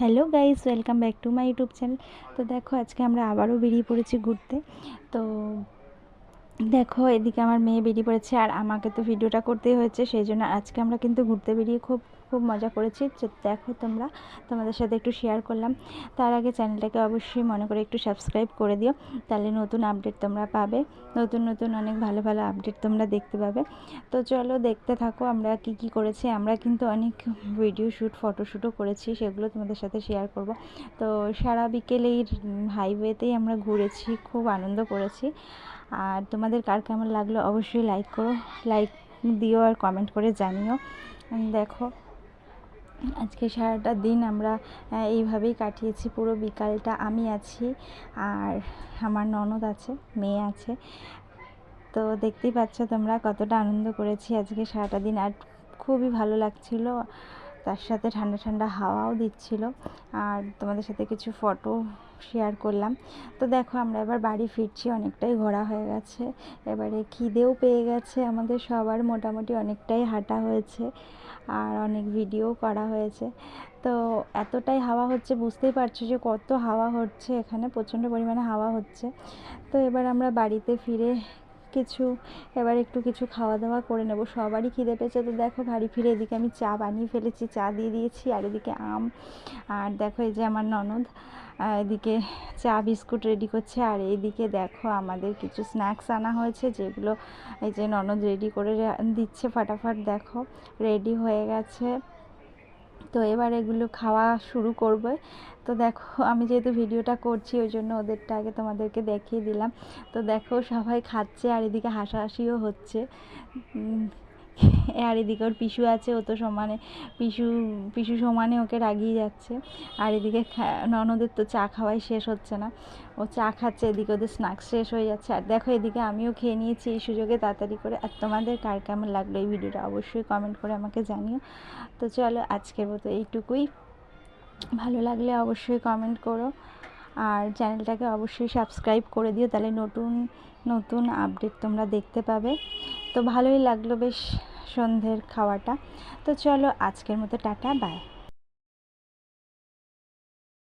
Hello guys, welcome back to my YouTube channel. তো দেখো, আজকে আমরা আবারও বেরিয়ে পড়েছি ঘুরতে। তো দেখো, এদিকে আমার মেয়ে বেরিয়ে পড়েছে আর আমাকে তো ভিডিওটা করতেই হয়েছে, সেই জন্য আজকে আমরা কিন্তু ঘুরতে বেরিয়ে খুব খুব মজা করেছি। তো দেখো, তোমাদের সাথে একটু শেয়ার করলাম। তার আগে চ্যানেলটাকে অবশ্যই মনে করে একটু সাবস্ক্রাইব করে দিও, তাহলে নতুন আপডেট তোমরা পাবে, নতুন নতুন অনেক ভালো ভালো আপডেট তোমরা দেখতে পাবে। তো চলো দেখতে থাকো আমরা কি করেছি। আমরা কিন্তু অনেক ভিডিও শ্যুট, ফটোশ্যুটও করেছি, সেগুলো তোমাদের সাথে শেয়ার করব। তো সারা বিকেল এই হাইওয়েতেই আমরা ঘুরেছি, খুব আনন্দ করেছি। আর তোমাদের কার কেমন লাগলো অবশ্যই লাইক দিও আর কমেন্ট করে জানিও। দেখো, আজকে সারাটা দিন আমরা এইভাবেই কাটিয়েছি। পুরো বিকালটা আমি আছি আর আমার ননদ আছে, মেয়ে আছে। তো দেখতেই পাচ্ছ তোমরা কতটা আনন্দ করেছি আজকে সারাটা দিন। আর খুবই ভালো লাগছিল, তার সাথে ঠান্ডা ঠান্ডা হাওয়াও দিচ্ছিল। আর তোমাদের সাথে কিছু ফটো শেয়ার করলাম। তো দেখো, আমরা এবার বাড়ি ফিরছি, অনেকটাই ঘোরা হয়ে গেছে, এবারে খিদেও পেয়ে গেছে আমাদের সবার। মোটামুটি অনেকটাই হাঁটা হয়েছে আর অনেক ভিডিও করা হয়েছে। তো এতটাই হাওয়া হচ্ছে, বুঝতেই পারছো যে কত হাওয়া হচ্ছে, এখানে প্রচণ্ড পরিমাণে হাওয়া হচ্ছে। তো এবার আমরা বাড়িতে ফিরে একটু কিছু খাওয়া দাওয়া করে নেব, সবারই খিদে পেয়েছে। তো দেখো, বাড়ি ফিরে এদিকে আমি চা বানিয়ে ফেলেছি, চা দিয়ে দিয়েছি, আর এদিকে আম। আর দেখো, এই যে আমার ননদ এদিকে চা বিস্কুট রেডি করছে। আর এইদিকে দেখো, আমাদের কিছু স্ন্যাক্স আনা হয়েছে, যেগুলো এই যে ননদ রেডি করে দিচ্ছে ফাটাফাট। দেখো, রেডি হয়ে গেছে। তো এবার এগুলো খাওয়া শুরু করবে। তো দেখো, আমি যেহেতু ভিডিওটা করছি ওই জন্য ওদেরটা আগে তোমাদেরকে দেখিয়ে দিলাম। তো দেখো, সবাই খাচ্ছে আর এদিকে হাসাহাসিও হচ্ছে। আর এদিকে ওর পিসু আছে, ও তো সমানে পিসু সমানে ওকে রাগিয়ে যাচ্ছে। আর এদিকে ননদের তো চা খাওয়াই শেষ হচ্ছে না, ও চা খাচ্ছে, এদিকে ওদের স্ন্যাক্স শেষ হয়ে যাচ্ছে। আর দেখো, এদিকে আমিও খেয়ে নিয়েছি এই সুযোগে তাড়াতাড়ি করে। আর তোমাদের কার কেমন লাগলো এই ভিডিওটা অবশ্যই কমেন্ট করে আমাকে জানিও। তো চলো, আজকের মতো এইটুকুই। ভালো লাগলে অবশ্যই কমেন্ট করো আর চ্যানেলটাকে অবশ্যই সাবস্ক্রাইব করে দিও, তাহলে নতুন নতুন আপডেট তোমরা দেখতে পাবে। তো ভালোই লাগলো বেশ সন্ধ্যের খাওয়াটা। তো চলো, আজকের মতো টাটা, বাই।